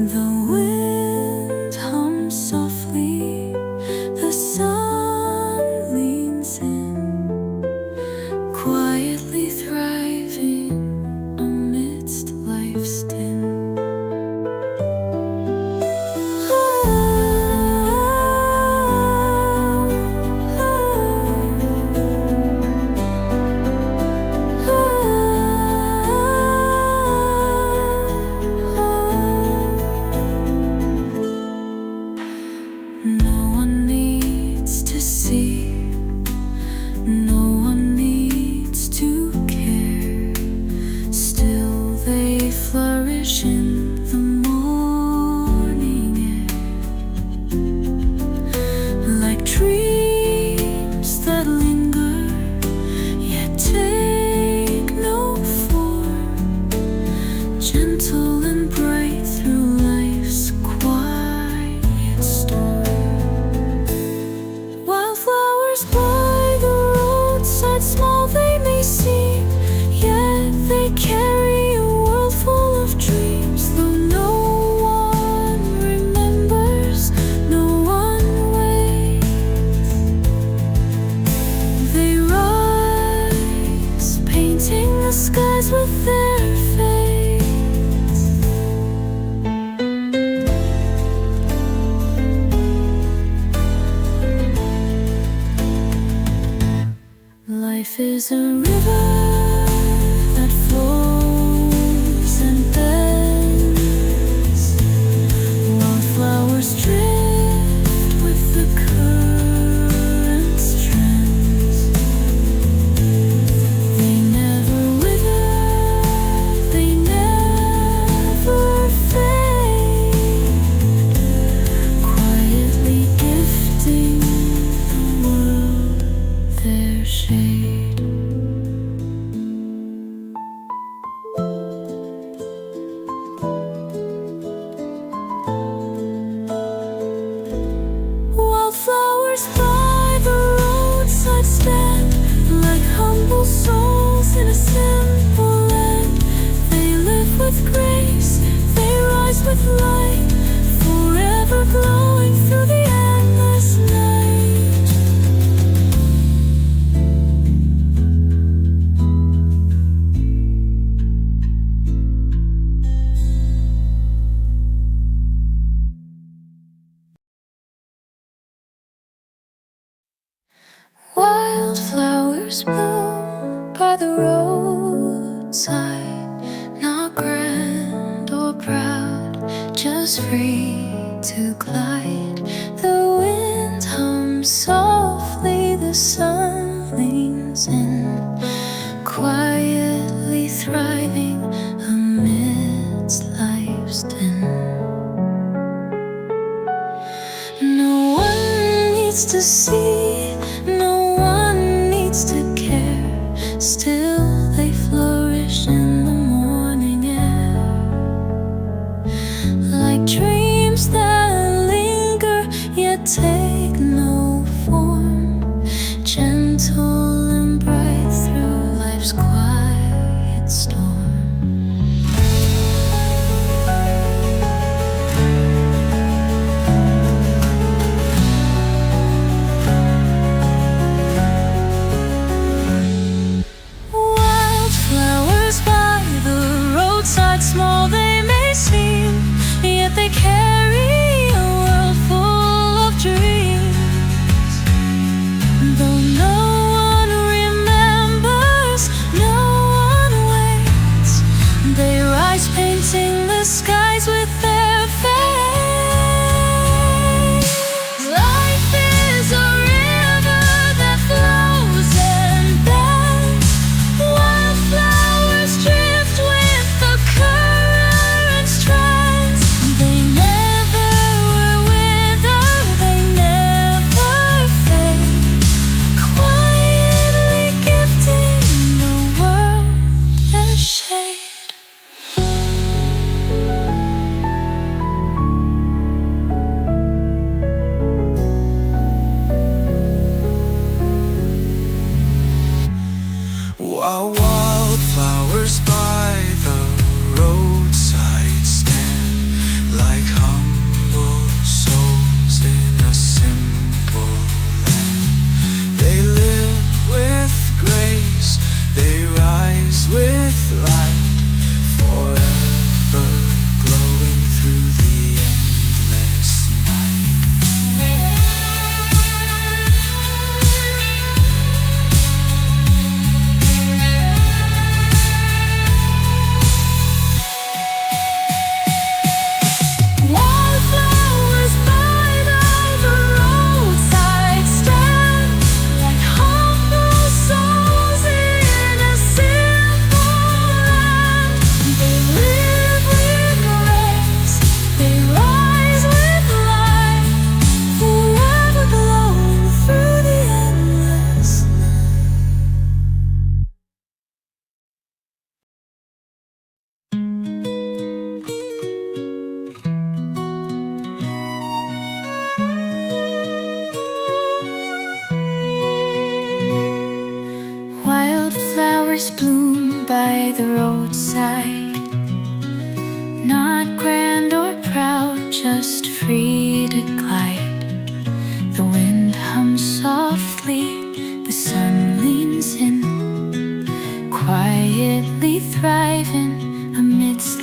The wind hums softly, the sun leans in, quietly thriving amidst life's din. No one needs to see, no one needs to care. Still they flourish in the morning air, like dreams that linger, yet take no form, gentle and bright through life's quiet storm. Wildflowers by the roadside, small they may seem, yet they carry a world full of dreams. Though no one remembers, no one waits, they rise, painting the skies with their fates. Life is a river that flows and bends. Wildflowers drift with the current's trends. They never wither, they never fade, quietly gifting the world their shade. Wildflowers by the roadside stand, like humble souls in a simple land. They live with grace, they rise with light, forever glowing through the endless night. Wildflowers bloom by the roadside, not grand or proud, just free to glide. The wind hums softly, the sun leans in, quietly thriving amidst life's din. No one needs to see, no one needs to care. Still they flourish in the morning air, like dreams that linger, yet take no form, gentle and bright through life's quiet storm. Wildflowers by the roadside, small they may seem, yet they carry a world full of dreams. Though no one remembers, no one waits, they rise, painting the skies with their face. Life is a river that flows and bends. Wildflowers drift with the current's trends. They never wither, they never fade, quietly gifting the world their shade.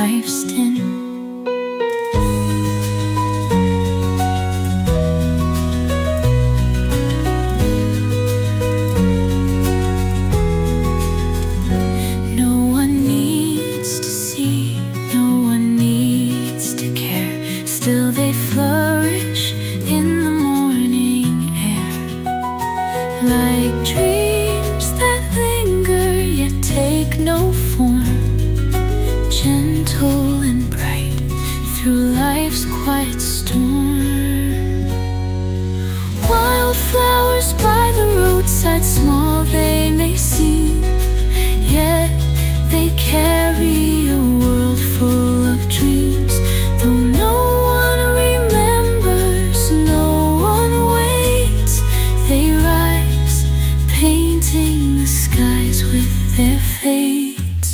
life's din. Still they flourish in the morning air, like dreams that linger yet take no form, gentle and bright through life's quiet storm. Wildflowers by the roadside, small they may seem, yet they carry a world full of dreams. Though no one remembers, no one waits, they rise, painting the skies with their fates.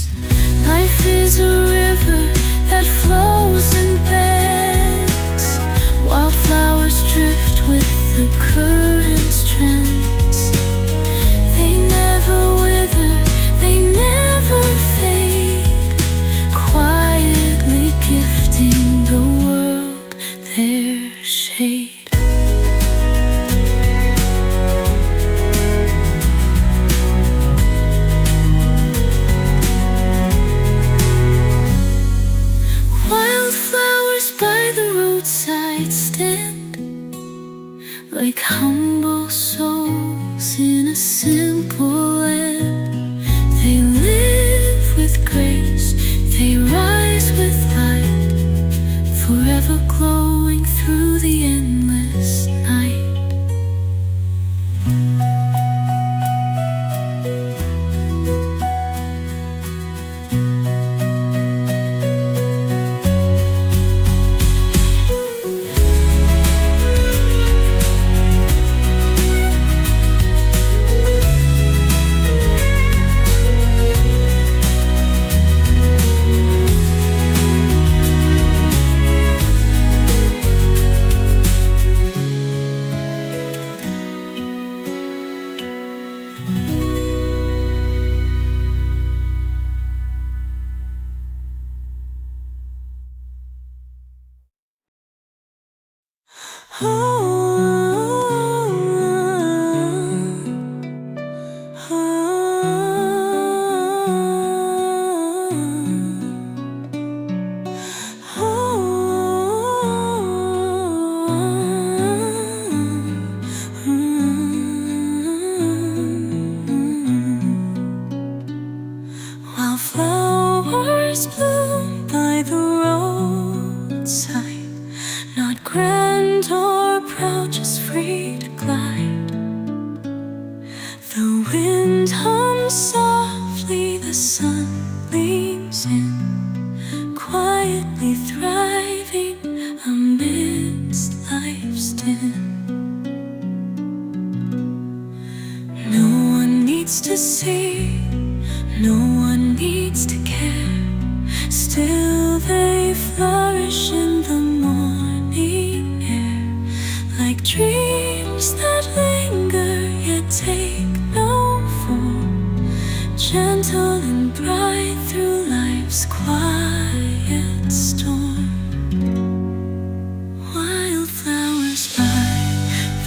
Life is a river that flows and bends, wildflowers drift with the current's trends. They never wither, they never fade, quietly gifting the world their shade. Wildflowers by the roadside stand, like humble souls in a simple land. They live with grace, they rise with light, forever glowing through the endless night. Wildflowers bloom by the roadside, not grand or proud, just free to glide. The wind hums softly, the sun leans in, quietly thriving amidst life's din. No one needs to see, no one needs to care, still they flourish in the morning air, like dreams that linger yet take no form, gentle and bright through life's quiet storm. Wildflowers by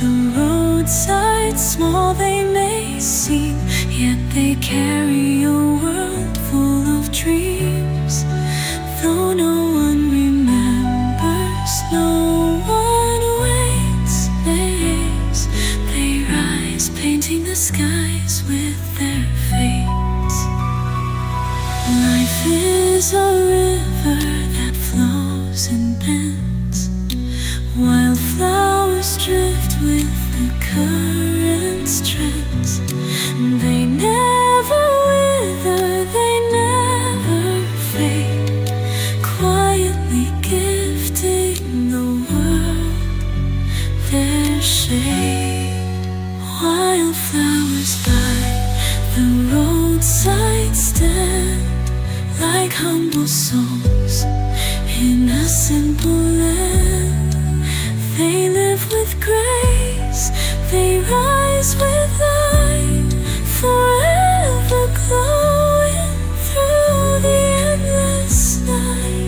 the roadside, small they may seem, yet they carry a world full of dreams. Though no one remembers, no one waits, they rise, painting the skies with their fates. Life is a river that flows and bends, wildflowers drift with the current's trends. They never wither, they never fade, quietly gifting the world their shade. Wildflowers by the roadside stand, like humble souls in a simple land. They live with grace, they rise with light, forever glowing through the endless night.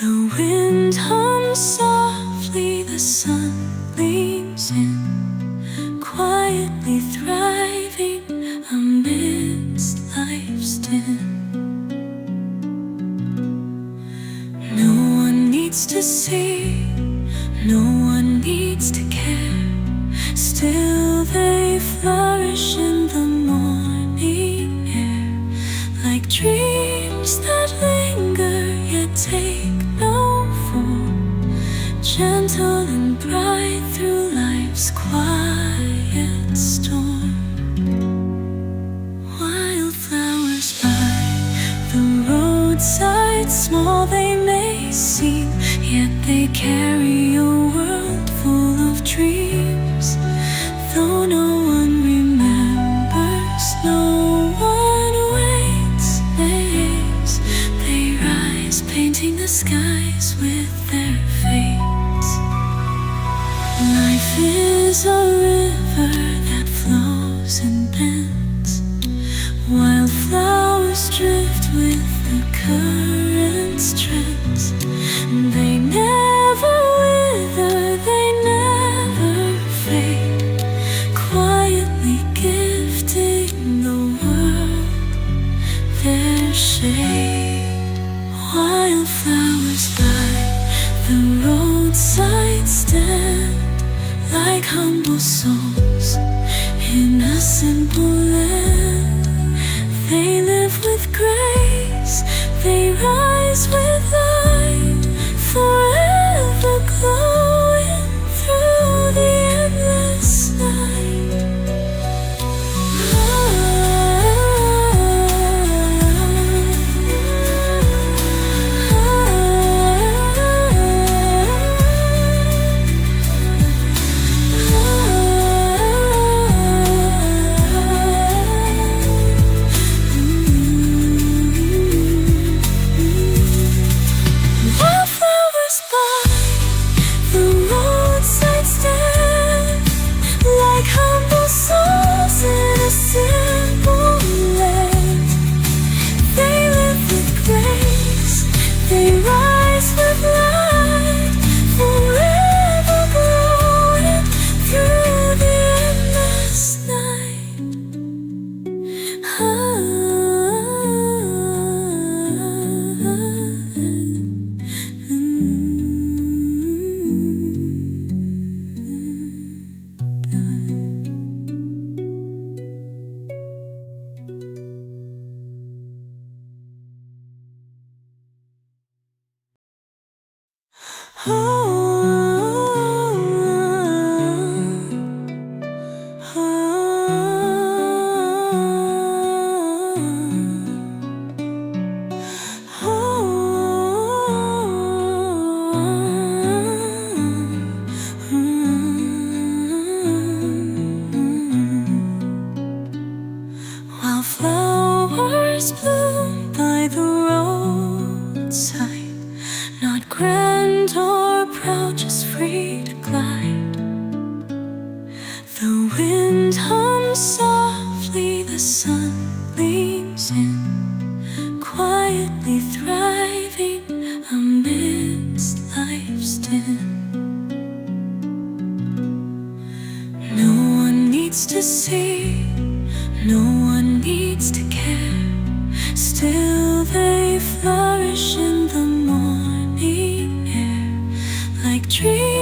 The wind hums softly, the sun leans in, quietly thriving amidst life's din. No one needs to see, no one needs to care. Still they flourish in the morning air, like dreams that linger yet take no form, gentle and bright through life's quiet storm. Wildflowers by the roadside, small they may seem, yet they carry a world full of dreams. Though no one remembers, no one waits days, they rise, painting the skies with their fates. Life is a river that flows and bends. Wildflowers drift with the current's trends. They never wither, they never fade, quietly gifting the world their shade. Wildflowers by the roadside stand, like humble souls in a simple land. They live with grace, they rise with light, forever glowing through the endless night. Wildflowers bloom by the roadside, not grand or proud, just free to glide. The wind hums softly, the sun leans in, quietly thriving amidst life's din. No one needs to see, no one needs to care. Still they flourish in the morning air, like trees